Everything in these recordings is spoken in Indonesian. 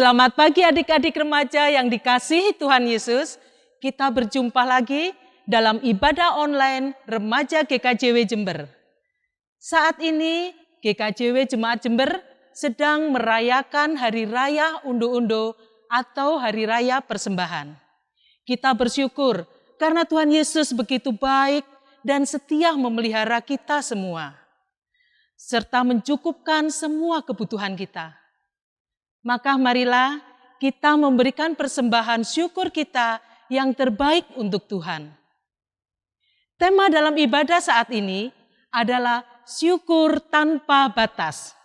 Selamat pagi adik-adik remaja yang dikasihi Tuhan Yesus. Kita berjumpa lagi dalam ibadah online Remaja GKJW Jember. Saat ini GKJW Jemaat Jember sedang merayakan Hari Raya Unduh-Unduh atau Hari Raya Persembahan. Kita bersyukur karena Tuhan Yesus begitu baik dan setia memelihara kita semua, serta mencukupkan semua kebutuhan kita. Maka marilah kita memberikan persembahan syukur kita yang terbaik untuk Tuhan. Tema dalam ibadah saat ini adalah syukur tanpa batas.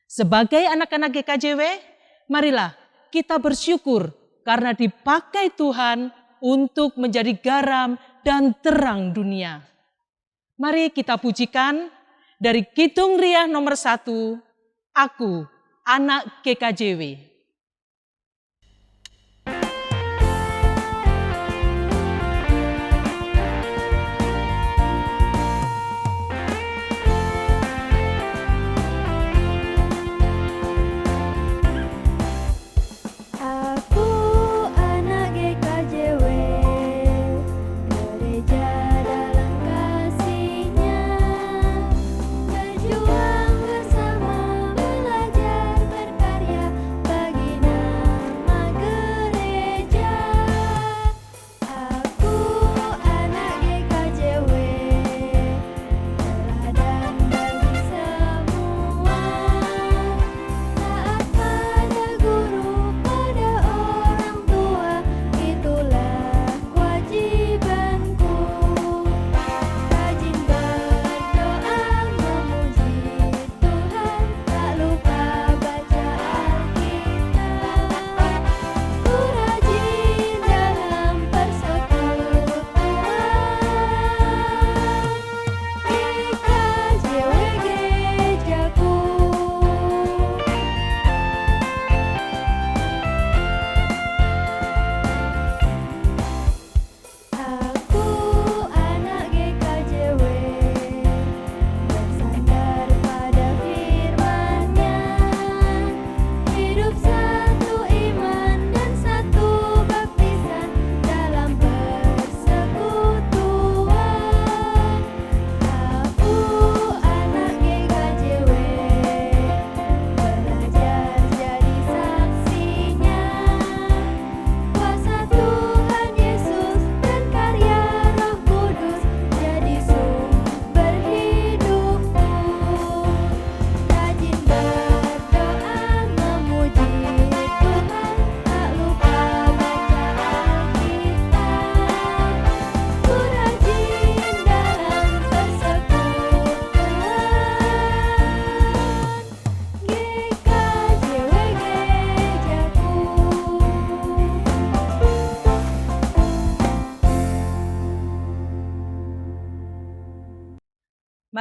Sebagai anak-anak GKJW, marilah kita bersyukur karena dipakai Tuhan untuk menjadi garam dan terang dunia. Mari kita pujikan dari Kidung Riah nomor 1, Aku Anak GKJW.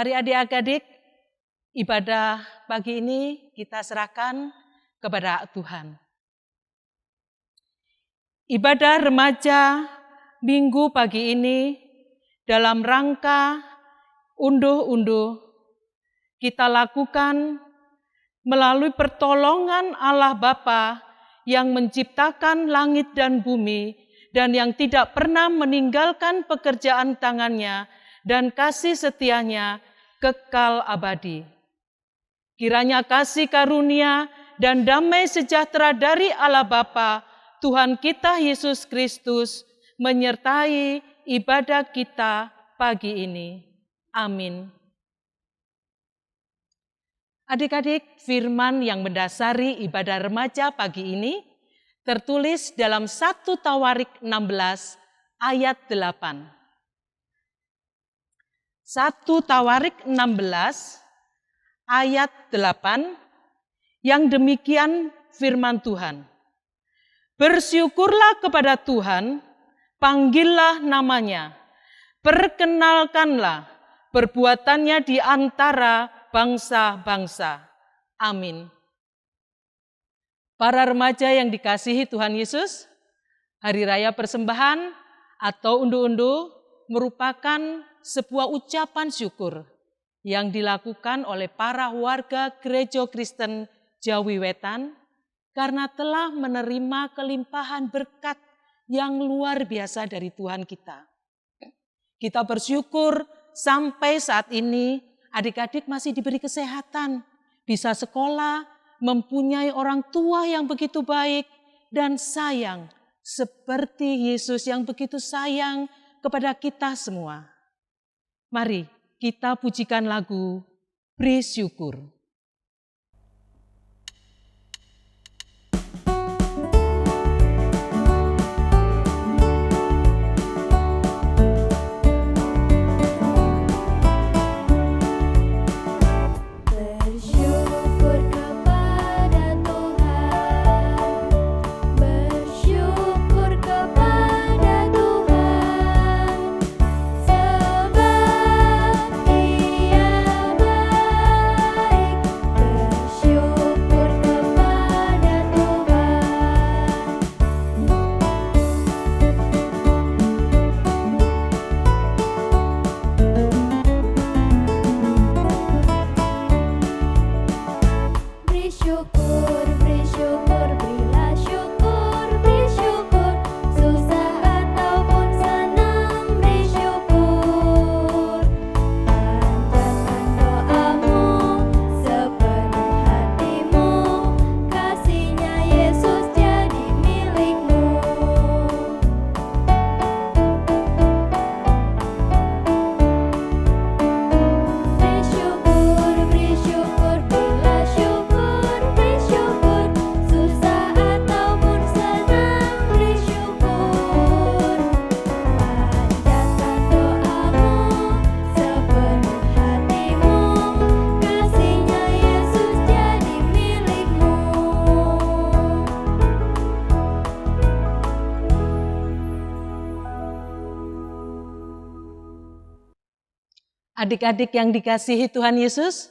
Mari adik-adik, ibadah pagi ini kita serahkan kepada Tuhan. Ibadah remaja minggu pagi ini dalam rangka unduh-unduh kita lakukan melalui pertolongan Allah Bapa yang menciptakan langit dan bumi dan yang tidak pernah meninggalkan pekerjaan tangannya dan kasih setianya kekal abadi. Kiranya kasih karunia dan damai sejahtera dari Allah Bapa, Tuhan kita Yesus Kristus, menyertai ibadah kita pagi ini. Amin. Adik-adik, firman yang mendasari ibadah remaja pagi ini tertulis dalam 1 Tawarik 16 ayat 8. 1 Tawarik 16 ayat 8 yang demikian firman Tuhan. Bersyukurlah kepada Tuhan, panggillah namanya, perkenalkanlah perbuatannya di antara bangsa-bangsa. Amin. Para remaja yang dikasihi Tuhan Yesus, Hari Raya Persembahan atau unduh-unduh merupakan sebuah ucapan syukur yang dilakukan oleh para warga Gereja Kristen Jawi Wetan karena telah menerima kelimpahan berkat yang luar biasa dari Tuhan kita. Kita bersyukur sampai saat ini adik-adik masih diberi kesehatan, bisa sekolah, mempunyai orang tua yang begitu baik dan sayang, seperti Yesus yang begitu sayang kepada kita semua. Mari kita pujikan lagu Beri Syukur. Adik-adik yang dikasihi Tuhan Yesus,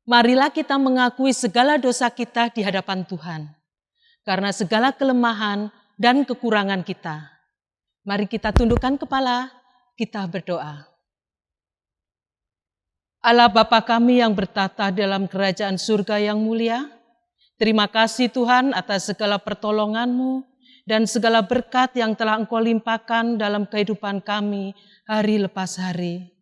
marilah kita mengakui segala dosa kita di hadapan Tuhan. Karena segala kelemahan dan kekurangan kita. Mari kita tundukkan kepala, kita berdoa. Allah Bapa kami yang bertata dalam kerajaan surga yang mulia, terima kasih Tuhan atas segala pertolongan-Mu dan segala berkat yang telah Engkau limpahkan dalam kehidupan kami hari lepas hari.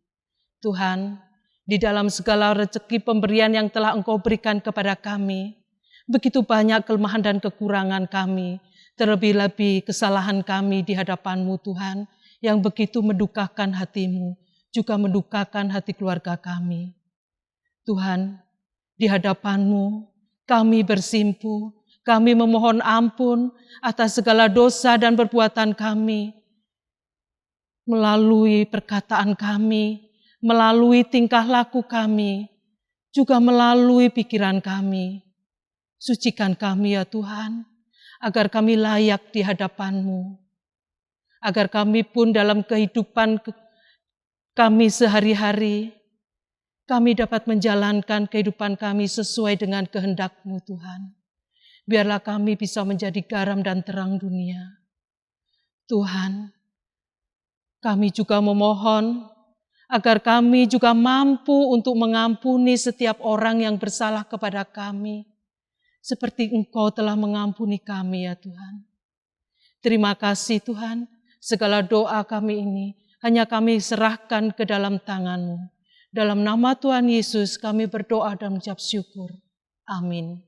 Tuhan, di dalam segala rezeki pemberian yang telah Engkau berikan kepada kami, begitu banyak kelemahan dan kekurangan kami, terlebih-lebih kesalahan kami di hadapan-Mu Tuhan, yang begitu mendukakan hati-Mu, juga mendukakan hati keluarga kami. Tuhan, di hadapan-Mu kami bersimpu, kami memohon ampun atas segala dosa dan perbuatan kami, melalui perkataan kami, melalui tingkah laku kami, juga melalui pikiran kami. Sucikan kami ya Tuhan, agar kami layak di hadapan-Mu. Agar kami pun dalam kehidupan kami sehari-hari, kami dapat menjalankan kehidupan kami sesuai dengan kehendak-Mu Tuhan. Biarlah kami bisa menjadi garam dan terang dunia. Tuhan, kami juga memohon agar kami juga mampu untuk mengampuni setiap orang yang bersalah kepada kami, seperti Engkau telah mengampuni kami ya Tuhan. Terima kasih Tuhan, segala doa kami ini hanya kami serahkan ke dalam tangan-Mu. Dalam nama Tuhan Yesus kami berdoa dan mengucap syukur. Amin.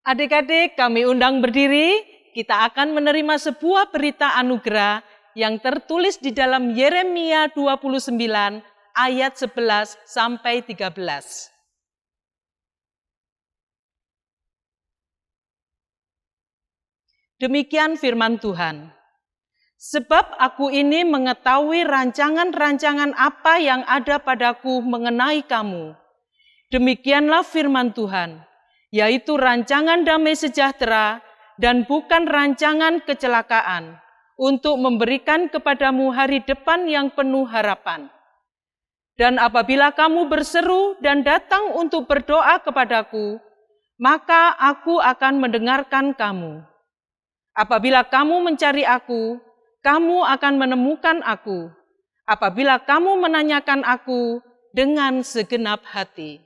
Adik-adik kami undang berdiri, kita akan menerima sebuah berita anugerah yang tertulis di dalam Yeremia 29 ayat 11 sampai 13. Demikian firman Tuhan. Sebab aku ini mengetahui rancangan-rancangan apa yang ada padaku mengenai kamu. Demikianlah firman Tuhan, yaitu rancangan damai sejahtera dan bukan rancangan kecelakaan, untuk memberikan kepadamu hari depan yang penuh harapan. Dan apabila kamu berseru dan datang untuk berdoa kepadaku, maka aku akan mendengarkan kamu. Apabila kamu mencari aku, kamu akan menemukan aku. Apabila kamu menanyakan aku dengan segenap hati.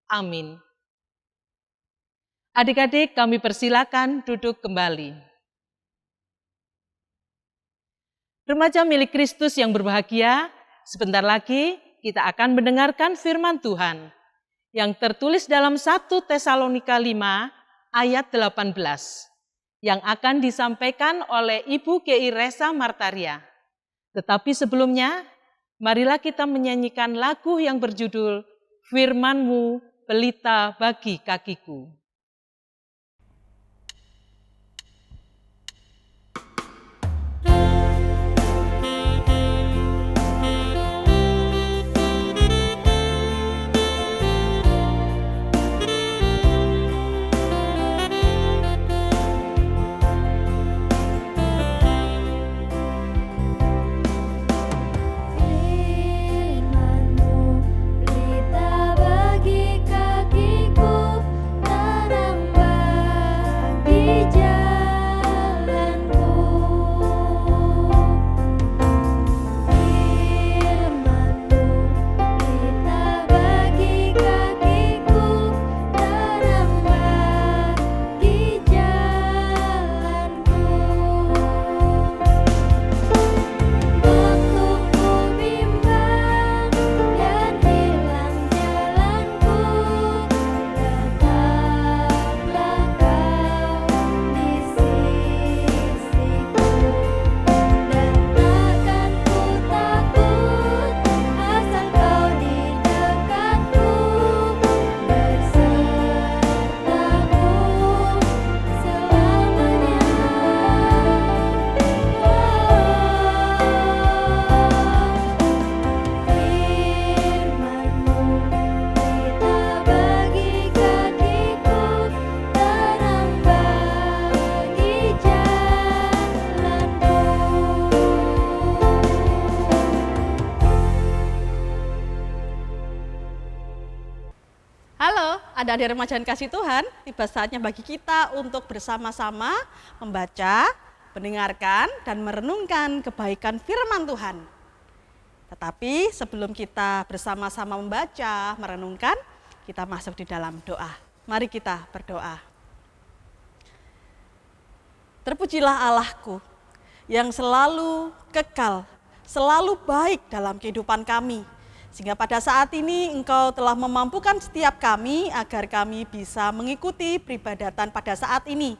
Amin. Adik-adik, kami persilakan duduk kembali. Remaja milik Kristus yang berbahagia, sebentar lagi kita akan mendengarkan firman Tuhan yang tertulis dalam 1 Tesalonika 5 ayat 18 yang akan disampaikan oleh Ibu Ki Resa Martaria. Tetapi sebelumnya, marilah kita menyanyikan lagu yang berjudul Firman-Mu Pelita Bagi Kakiku. Adik-adik remaja yang kasih Tuhan, tiba saatnya bagi kita untuk bersama-sama membaca, mendengarkan, dan merenungkan kebaikan firman Tuhan. Tetapi sebelum kita bersama-sama membaca, merenungkan, kita masuk di dalam doa. Mari kita berdoa. Terpujilah Allahku yang selalu kekal, selalu baik dalam kehidupan kami. Sehingga pada saat ini Engkau telah memampukan setiap kami agar kami bisa mengikuti peribadatan pada saat ini.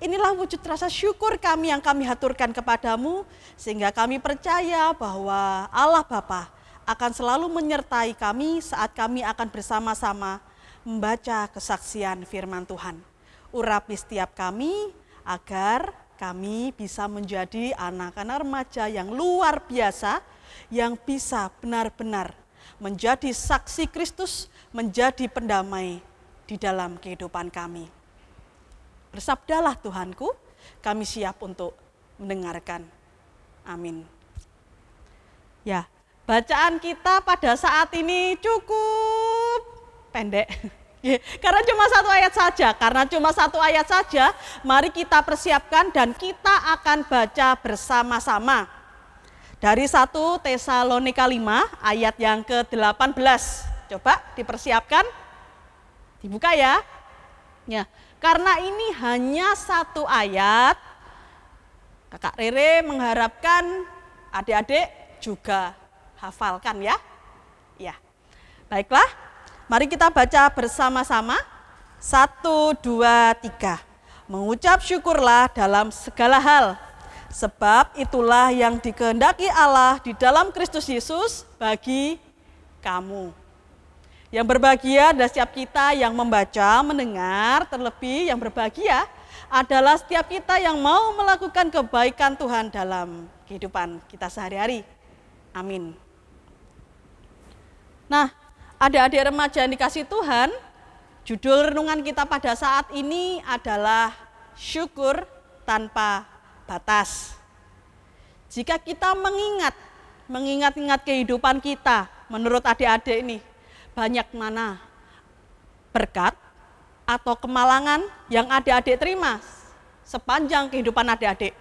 Inilah wujud rasa syukur kami yang kami haturkan kepadamu, sehingga kami percaya bahwa Allah Bapa akan selalu menyertai kami saat kami akan bersama-sama membaca kesaksian firman Tuhan. Urapi setiap kami agar kami bisa menjadi anak-anak remaja yang luar biasa, yang bisa benar-benar menjadi saksi Kristus, menjadi pendamai di dalam kehidupan kami. Bersabdalah Tuhanku, kami siap untuk mendengarkan. Amin. Ya, bacaan kita pada saat ini cukup pendek. Karena cuma satu ayat saja, mari kita persiapkan dan kita akan baca bersama-sama. Dari 1 Tesalonika 5 ayat yang ke-18. Coba dipersiapkan. Dibuka ya. Ya, karena ini hanya satu ayat, Kakak Rere mengharapkan adik-adik juga hafalkan ya. Ya. Baiklah, mari kita baca bersama-sama. 1, 2, 3. Mengucap syukurlah dalam segala hal. Sebab itulah yang dikehendaki Allah di dalam Kristus Yesus bagi kamu. Yang berbahagia adalah setiap kita yang membaca, mendengar, terlebih yang berbahagia adalah setiap kita yang mau melakukan kebaikan Tuhan dalam kehidupan kita sehari-hari. Amin. Nah, adik-adik remaja yang dikasih Tuhan, judul renungan kita pada saat ini adalah syukur tanpa batas. Jika kita mengingat kehidupan kita, menurut adik-adik ini, banyak mana berkat atau kemalangan yang adik-adik terima sepanjang kehidupan adik-adik?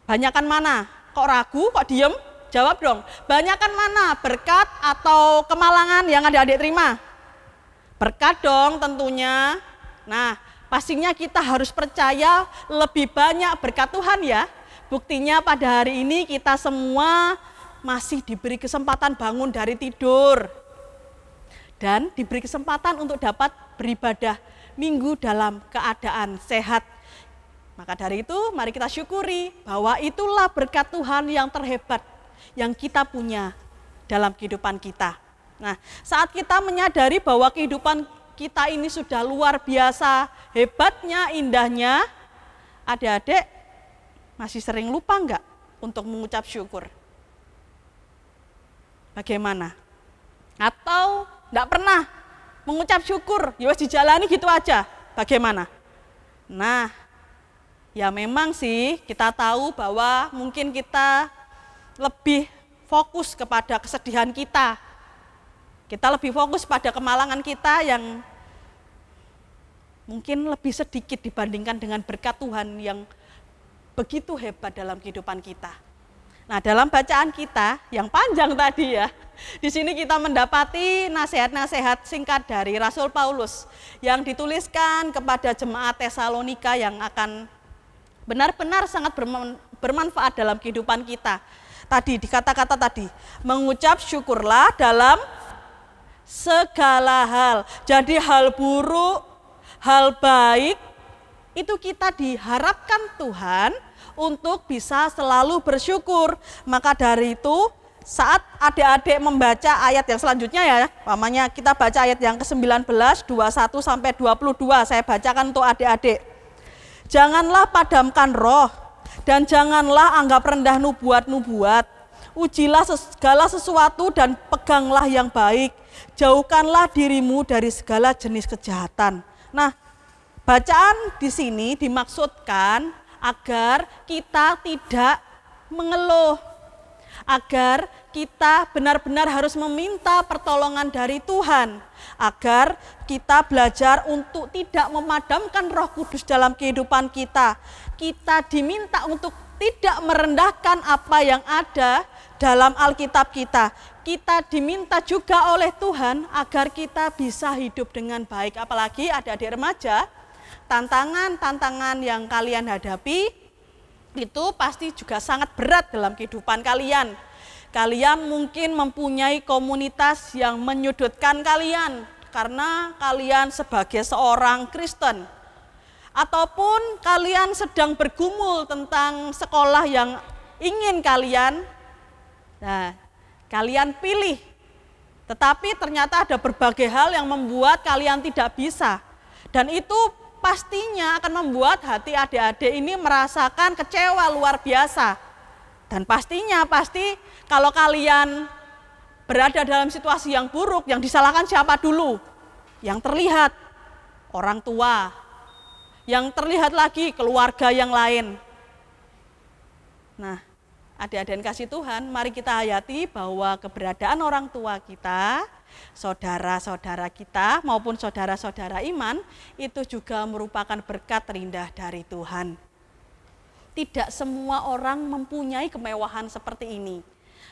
Banyakan mana? Kok ragu, kok diem? Jawab dong. Banyakan mana berkat atau kemalangan yang adik-adik terima? Berkat dong tentunya. Nah, pastinya kita harus percaya lebih banyak berkat Tuhan ya. Buktinya pada hari ini kita semua masih diberi kesempatan bangun dari tidur. Dan diberi kesempatan untuk dapat beribadah minggu dalam keadaan sehat. Maka dari itu mari kita syukuri bahwa itulah berkat Tuhan yang terhebat yang kita punya dalam kehidupan kita. Nah, saat kita menyadari bahwa kehidupan kita ini sudah luar biasa hebatnya, indahnya, adik-adik masih sering lupa enggak untuk mengucap syukur? Bagaimana? Atau enggak pernah mengucap syukur, ya wes dijalani gitu aja. Bagaimana? Nah, ya memang sih kita tahu bahwa mungkin kita lebih fokus kepada kesedihan kita. Kita lebih fokus pada kemalangan kita yang mungkin lebih sedikit dibandingkan dengan berkat Tuhan yang begitu hebat dalam kehidupan kita. Nah, dalam bacaan kita yang panjang tadi ya, di sini kita mendapati nasihat-nasihat singkat dari Rasul Paulus yang dituliskan kepada jemaat Tesalonika yang akan benar-benar sangat bermanfaat dalam kehidupan kita. Tadi di kata-kata tadi, mengucap syukurlah dalam segala hal. Jadi hal buruk, hal baik, itu kita diharapkan Tuhan untuk bisa selalu bersyukur. Maka dari itu saat adik-adik membaca ayat yang selanjutnya ya, umpamanya kita baca ayat yang ke-19, 21 sampai 22, saya bacakan untuk adik-adik. Janganlah padamkan roh, dan janganlah anggap rendah nubuat-nubuat. Ujilah segala sesuatu dan peganglah yang baik. Jauhkanlah dirimu dari segala jenis kejahatan. Nah, bacaan di sini dimaksudkan agar kita tidak mengeluh, agar kita benar-benar harus meminta pertolongan dari Tuhan, agar kita belajar untuk tidak memadamkan Roh Kudus dalam kehidupan kita. Kita diminta untuk tidak merendahkan apa yang ada dalam Alkitab kita. Kita diminta juga oleh Tuhan agar kita bisa hidup dengan baik. Apalagi adik-adik remaja, tantangan-tantangan yang kalian hadapi itu pasti juga sangat berat dalam kehidupan kalian. Kalian mungkin mempunyai komunitas yang menyudutkan kalian karena kalian sebagai seorang Kristen. Ataupun kalian sedang bergumul tentang sekolah yang ingin kalian pilih. Tetapi ternyata ada berbagai hal yang membuat kalian tidak bisa. Dan itu pastinya akan membuat hati adik-adik ini merasakan kecewa luar biasa. Dan pasti kalau kalian berada dalam situasi yang buruk, yang disalahkan siapa dulu? Yang terlihat orang tua, yang terlihat lagi keluarga yang lain. Nah, adik-adik yang kasih Tuhan, mari kita hayati bahwa keberadaan orang tua kita, saudara-saudara kita maupun saudara-saudara iman, itu juga merupakan berkat terindah dari Tuhan. Tidak semua orang mempunyai kemewahan seperti ini.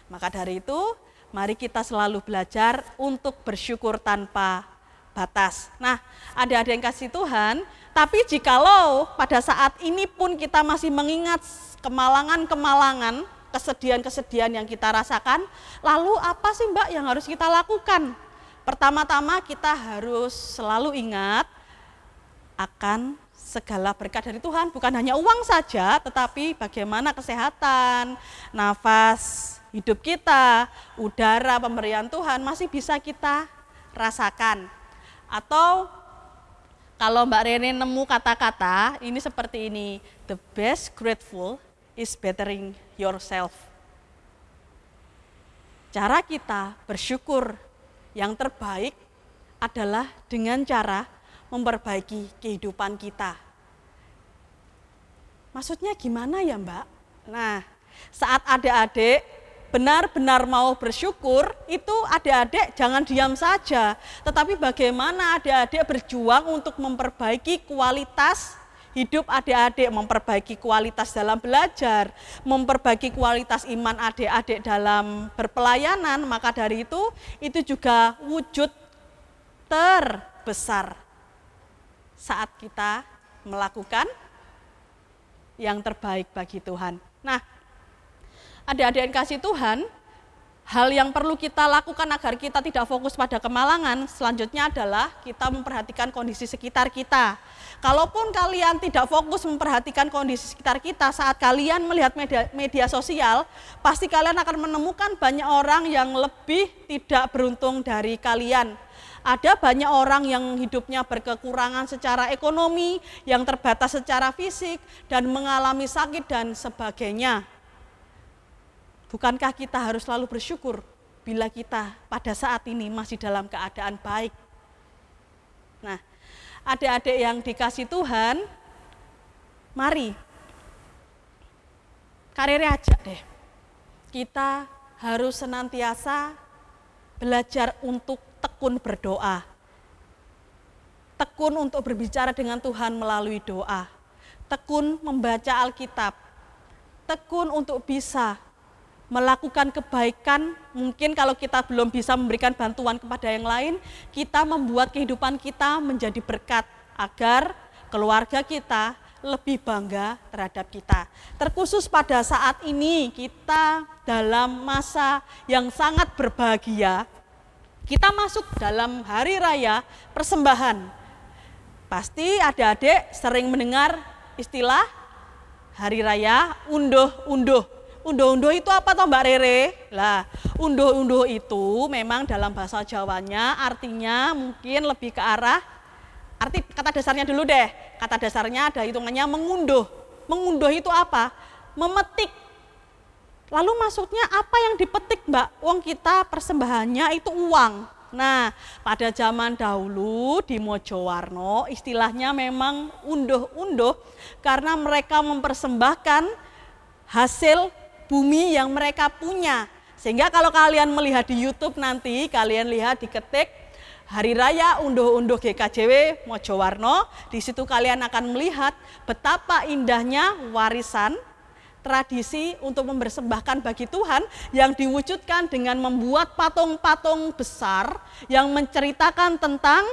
Maka dari itu, mari kita selalu belajar untuk bersyukur tanpa batas. Nah, adik-adik yang kasih Tuhan, tapi jikalau pada saat ini pun kita masih mengingat kemalangan-kemalangan, kesedihan-kesedihan yang kita rasakan, lalu apa sih Mbak yang harus kita lakukan? Pertama-tama kita harus selalu ingat akan segala berkat dari Tuhan, bukan hanya uang saja, tetapi bagaimana kesehatan, nafas hidup kita, udara pemberian Tuhan masih bisa kita rasakan. Atau kalau Mbak Rene nemu kata-kata, ini seperti ini, the best grateful is bettering yourself. Cara kita bersyukur yang terbaik adalah dengan cara memperbaiki kehidupan kita. Maksudnya gimana ya Mbak? Nah, saat adik-adik benar-benar mau bersyukur, itu adik-adik jangan diam saja, tetapi bagaimana adik-adik berjuang untuk memperbaiki kualitas hidup adik-adik, memperbaiki kualitas dalam belajar, memperbaiki kualitas iman adik-adik dalam berpelayanan. Maka dari itu juga wujud besar saat kita melakukan yang terbaik bagi Tuhan. Nah, adik-adik yang kasih Tuhan, hal yang perlu kita lakukan agar kita tidak fokus pada kemalangan, selanjutnya adalah kita memperhatikan kondisi sekitar kita. Kalaupun kalian tidak fokus memperhatikan kondisi sekitar kita, saat kalian melihat media sosial, pasti kalian akan menemukan banyak orang yang lebih tidak beruntung dari kalian. Ada banyak orang yang hidupnya berkekurangan secara ekonomi, yang terbatas secara fisik, dan mengalami sakit dan sebagainya. Bukankah kita harus selalu bersyukur bila kita pada saat ini masih dalam keadaan baik? Nah, adik-adik yang dikasih Tuhan, mari, karirnya ajak deh. Kita harus senantiasa belajar untuk tekun berdoa. Tekun untuk berbicara dengan Tuhan melalui doa. Tekun membaca Alkitab. Tekun untuk bisa melakukan kebaikan. Mungkin kalau kita belum bisa memberikan bantuan kepada yang lain, kita membuat kehidupan kita menjadi berkat agar keluarga kita lebih bangga terhadap kita. Terkhusus pada saat ini kita dalam masa yang sangat berbahagia. Kita masuk dalam hari raya persembahan. Pasti adik-adik sering mendengar istilah hari raya unduh-unduh. Unduh-unduh itu apa toh Mbak Rere? Lah, unduh-unduh itu memang dalam bahasa Jawanya artinya mungkin lebih ke arah, arti kata dasarnya dulu deh. Kata dasarnya ada hitungannya mengunduh. Mengunduh itu apa? Memetik. Lalu maksudnya apa yang dipetik Mbak? Wong kita persembahannya itu uang. Nah, pada zaman dahulu di Mojowarno istilahnya memang unduh-unduh karena mereka mempersembahkan hasil bumi yang mereka punya. Sehingga kalau kalian melihat di YouTube nanti, kalian lihat diketik Hari Raya Unduh-Unduh GKJW Mojowarno, di situ kalian akan melihat betapa indahnya warisan tradisi untuk mempersembahkan bagi Tuhan yang diwujudkan dengan membuat patung-patung besar yang menceritakan tentang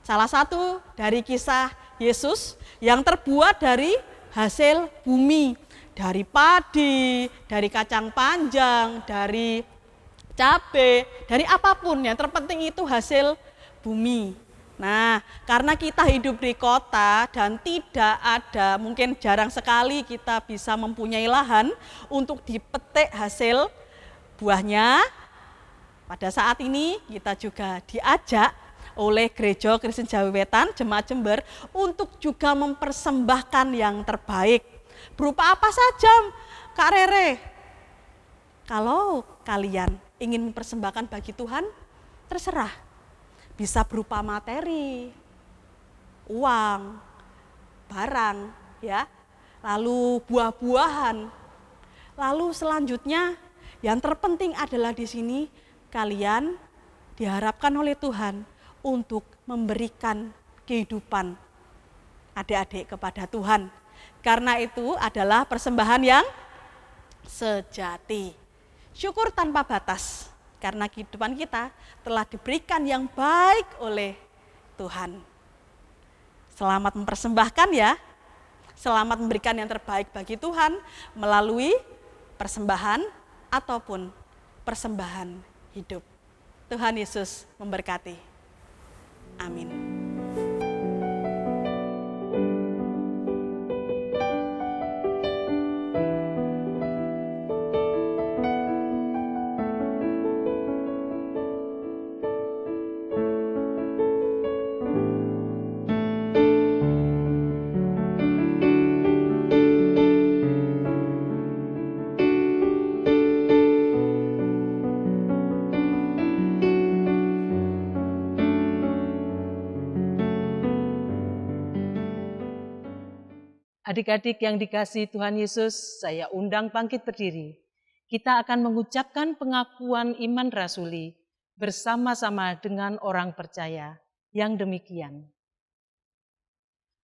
salah satu dari kisah Yesus yang terbuat dari hasil bumi. Dari padi, dari kacang panjang, dari cabai, dari apapun yang terpenting itu hasil bumi. Nah, karena kita hidup di kota dan tidak ada, mungkin jarang sekali kita bisa mempunyai lahan untuk dipetik hasil buahnya. Pada saat ini kita juga diajak oleh Gereja Kristen Jawi Wetan, Jemaat Jember untuk juga mempersembahkan yang terbaik. Berupa apa saja, Kak Rere? Kalau kalian ingin mempersembahkan bagi Tuhan, terserah. Bisa berupa materi, uang, barang, ya. Lalu buah-buahan. Lalu selanjutnya yang terpenting adalah di sini kalian diharapkan oleh Tuhan untuk memberikan kehidupan adik-adik kepada Tuhan. Karena itu adalah persembahan yang sejati. Syukur tanpa batas, karena kehidupan kita telah diberikan yang baik oleh Tuhan. Selamat mempersembahkan ya, selamat memberikan yang terbaik bagi Tuhan melalui persembahan ataupun persembahan hidup. Tuhan Yesus memberkati. Amin. Adik-adik yang dikasihi Tuhan Yesus, saya undang bangkit berdiri. Kita akan mengucapkan pengakuan iman rasuli bersama-sama dengan orang percaya yang demikian.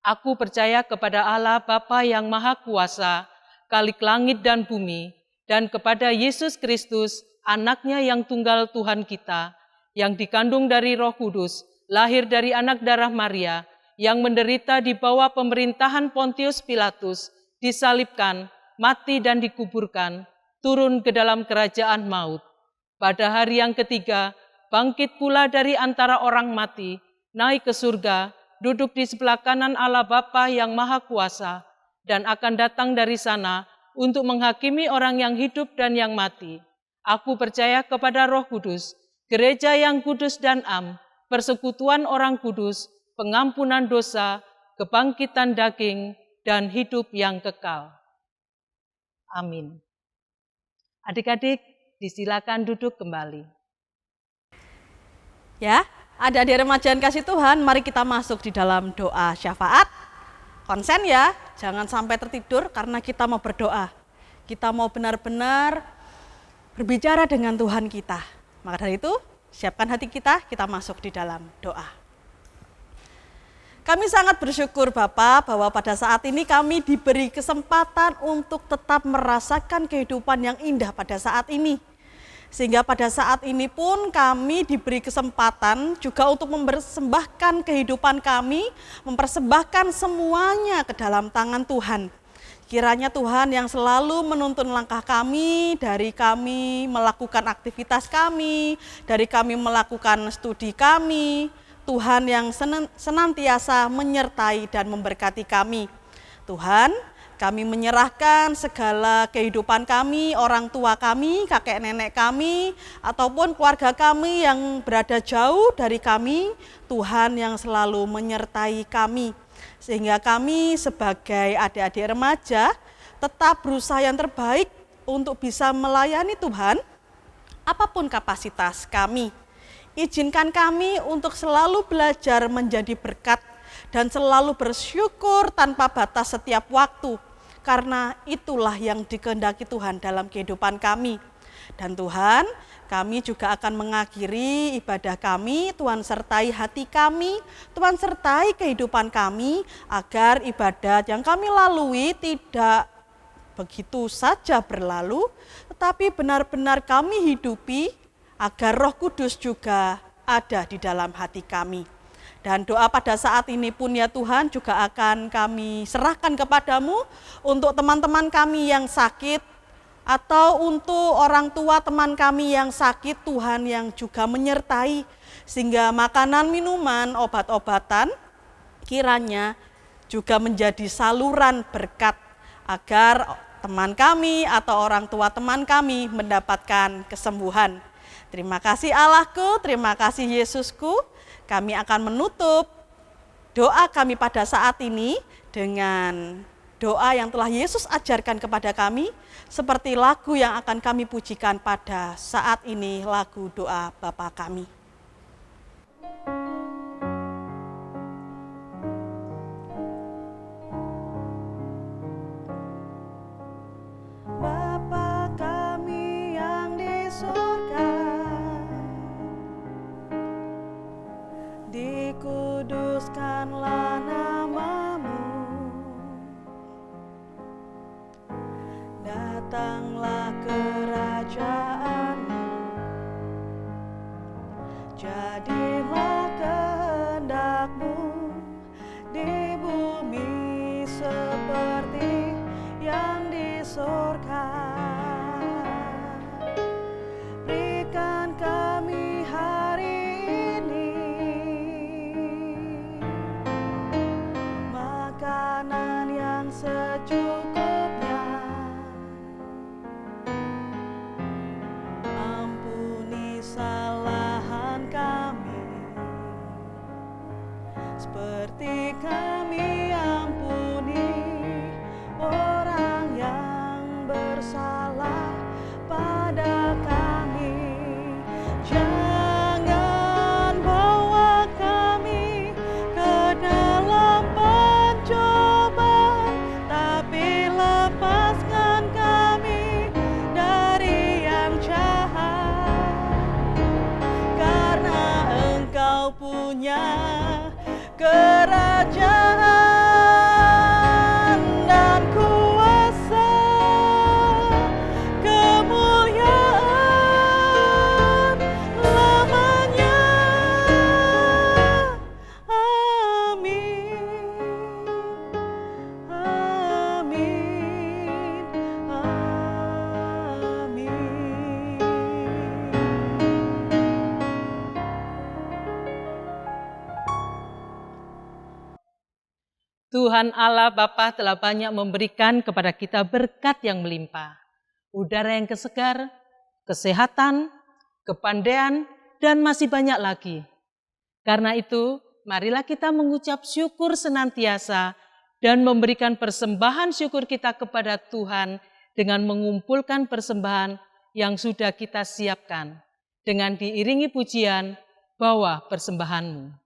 Aku percaya kepada Allah Bapa yang Maha Kuasa, Khalik langit dan bumi, dan kepada Yesus Kristus, anaknya yang tunggal Tuhan kita, yang dikandung dari Roh Kudus, lahir dari anak darah Maria, yang menderita di bawah pemerintahan Pontius Pilatus, disalibkan, mati dan dikuburkan, turun ke dalam kerajaan maut. Pada hari yang ketiga, bangkit pula dari antara orang mati, naik ke surga, duduk di sebelah kanan Allah Bapa yang Maha Kuasa, dan akan datang dari sana untuk menghakimi orang yang hidup dan yang mati. Aku percaya kepada Roh Kudus, gereja yang kudus dan am, persekutuan orang kudus, pengampunan dosa, kebangkitan daging, dan hidup yang kekal. Amin. Adik-adik, disilakan duduk kembali. Ya, adik-adik remaja yang kasih Tuhan, mari kita masuk di dalam doa syafaat. Konsen ya, jangan sampai tertidur karena kita mau berdoa. Kita mau benar-benar berbicara dengan Tuhan kita. Maka dari itu, siapkan hati kita masuk di dalam doa. Kami sangat bersyukur Bapa bahwa pada saat ini kami diberi kesempatan untuk tetap merasakan kehidupan yang indah pada saat ini. Sehingga pada saat ini pun kami diberi kesempatan juga untuk mempersembahkan kehidupan kami, mempersembahkan semuanya ke dalam tangan Tuhan. Kiranya Tuhan yang selalu menuntun langkah kami, dari kami melakukan aktivitas kami, dari kami melakukan studi kami, Tuhan yang senantiasa menyertai dan memberkati kami. Tuhan, kami menyerahkan segala kehidupan kami, orang tua kami, kakek nenek kami, ataupun keluarga kami yang berada jauh dari kami, Tuhan yang selalu menyertai kami. Sehingga kami sebagai adik-adik remaja tetap berusaha yang terbaik untuk bisa melayani Tuhan, apapun kapasitas kami. Izinkan kami untuk selalu belajar menjadi berkat dan selalu bersyukur tanpa batas setiap waktu. Karena itulah yang dikehendaki Tuhan dalam kehidupan kami. Dan Tuhan, kami juga akan mengakhiri ibadah kami. Tuhan sertai hati kami, Tuhan sertai kehidupan kami, agar ibadah yang kami lalui tidak begitu saja berlalu, tetapi benar-benar kami hidupi, agar Roh Kudus juga ada di dalam hati kami. Dan doa pada saat ini pun ya Tuhan juga akan kami serahkan kepadamu untuk teman-teman kami yang sakit, atau untuk orang tua teman kami yang sakit, Tuhan yang juga menyertai. Sehingga makanan, minuman, obat-obatan kiranya juga menjadi saluran berkat agar teman kami atau orang tua teman kami mendapatkan kesembuhan. Terima kasih Allahku, terima kasih Yesusku. Kami akan menutup doa kami pada saat ini dengan doa yang telah Yesus ajarkan kepada kami, seperti lagu yang akan kami pujikan pada saat ini, lagu doa Bapa kami. Bapa kami yang di surga, dikuduskanlah nama-Mu, datanglah kerajaan-Mu, jadilah kehendak-Mu di bumi seperti yang di surga. Berikan kami hari ini makanan yang secukupnya. Ampuni kesalahan kami, seperti kami ampuni orang yang bersalah pada kami. Jangan bawa kami ke dalam pencobaan, tapi lepaskan kami dari yang jahat. Karena Engkau punya kerajaan dan kuasa Tuhan Allah Bapa telah banyak memberikan kepada kita berkat yang melimpah. Udara yang segar, kesehatan, kepandaian, dan masih banyak lagi. Karena itu, marilah kita mengucap syukur senantiasa dan memberikan persembahan syukur kita kepada Tuhan dengan mengumpulkan persembahan yang sudah kita siapkan. Dengan diiringi pujian, bawa persembahanmu.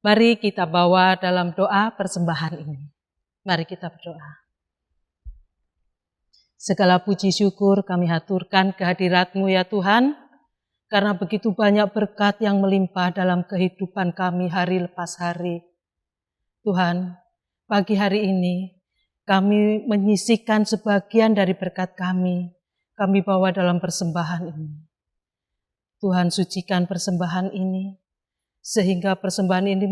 Mari kita bawa dalam doa persembahan ini. Mari kita berdoa. Segala puji syukur kami haturkan kehadirat-Mu ya Tuhan, karena begitu banyak berkat yang melimpah dalam kehidupan kami hari lepas hari. Tuhan, pagi hari ini kami menyisihkan sebagian dari berkat kami bawa dalam persembahan ini. Tuhan, sucikan persembahan ini, sehingga persembahan ini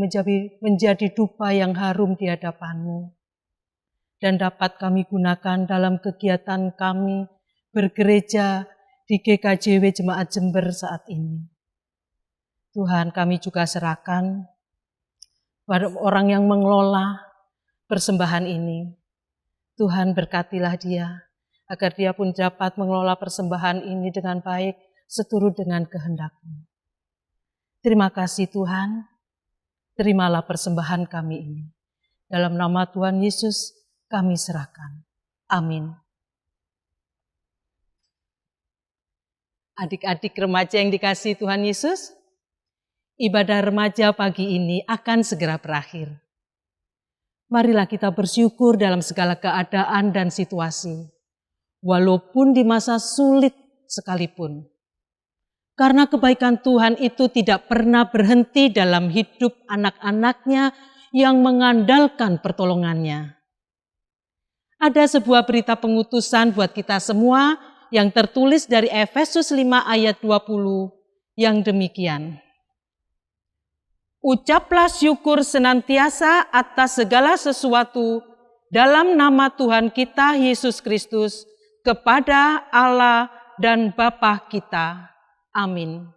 menjadi dupa yang harum di hadapan-Mu, dan dapat kami gunakan dalam kegiatan kami bergereja di GKJW Jemaat Jember saat ini. Tuhan, kami juga serahkan pada orang yang mengelola persembahan ini. Tuhan, berkatilah dia, agar dia pun dapat mengelola persembahan ini dengan baik, seturut dengan kehendak-Mu. Terima kasih Tuhan, terimalah persembahan kami ini. Dalam nama Tuhan Yesus kami serahkan. Amin. Adik-adik remaja yang dikasihi Tuhan Yesus, ibadah remaja pagi ini akan segera berakhir. Marilah kita bersyukur dalam segala keadaan dan situasi, walaupun di masa sulit sekalipun. Karena kebaikan Tuhan itu tidak pernah berhenti dalam hidup anak-anaknya yang mengandalkan pertolongannya. Ada sebuah berita pengutusan buat kita semua yang tertulis dari Efesus 5 ayat 20 yang demikian. Ucaplah syukur senantiasa atas segala sesuatu dalam nama Tuhan kita Yesus Kristus kepada Allah dan Bapa kita. Amin.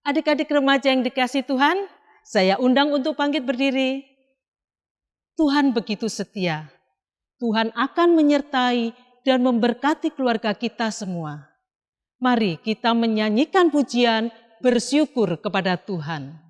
Adik-adik remaja yang dikasihi Tuhan, saya undang untuk bangkit berdiri. Tuhan begitu setia. Tuhan akan menyertai dan memberkati keluarga kita semua. Mari kita menyanyikan pujian bersyukur kepada Tuhan.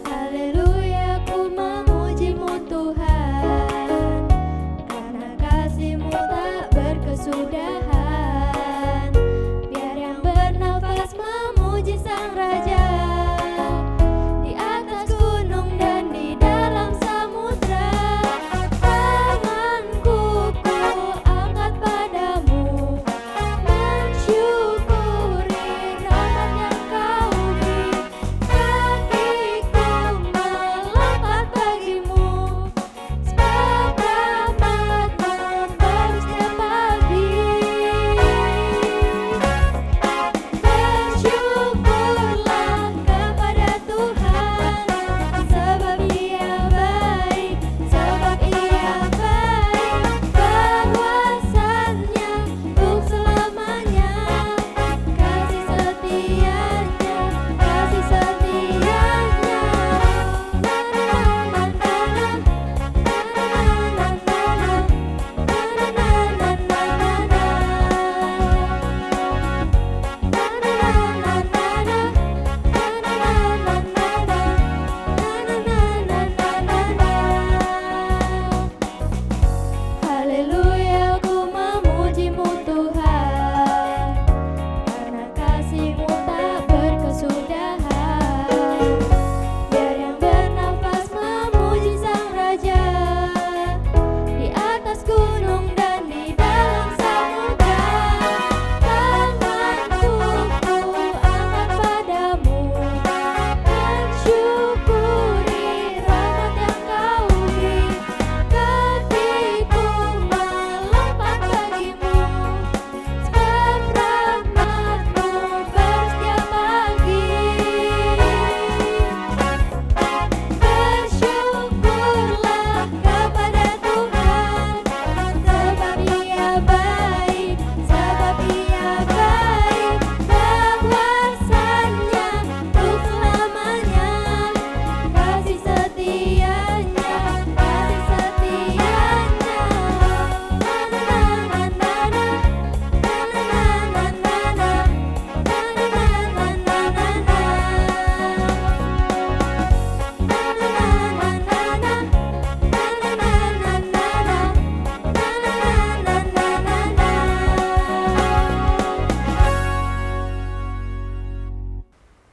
Haleluya, ku memuji-Mu Tuhan, karena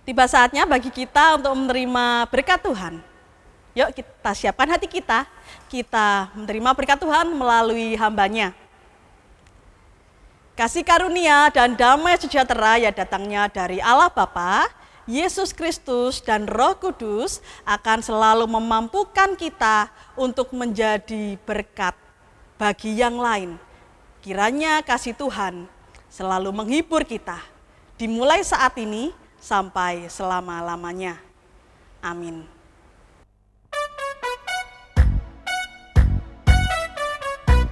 Tiba saatnya bagi kita untuk menerima berkat Tuhan. Yuk kita siapkan hati kita menerima berkat Tuhan melalui hamba-Nya. Kasih karunia dan damai sejahtera yang datangnya dari Allah Bapa, Yesus Kristus dan Roh Kudus akan selalu memampukan kita untuk menjadi berkat bagi yang lain. Kiranya kasih Tuhan selalu menghibur kita, dimulai saat ini sampai selama-lamanya. Amin.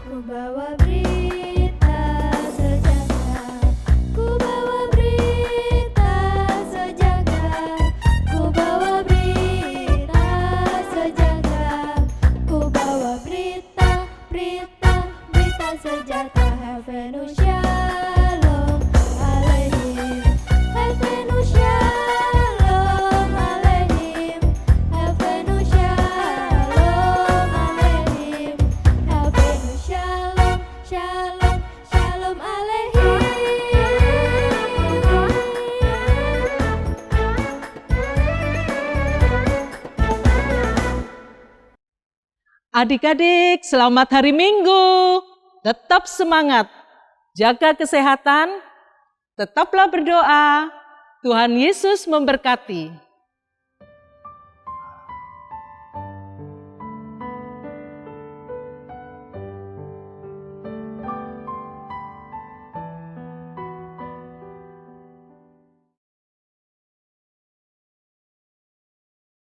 Ku bawa berita sejahtera, ku bawa berita sejahtera, ku bawa berita sejahtera, ku bawa berita sejahtera. Havenu shalom aleihim, havenu shalom aleihim, havenu shalom aleihim, havenu shalom, shalom, shalom aleihim. Adik-adik, selamat hari Minggu. Tetap semangat, jaga kesehatan, tetaplah berdoa. Tuhan Yesus memberkati.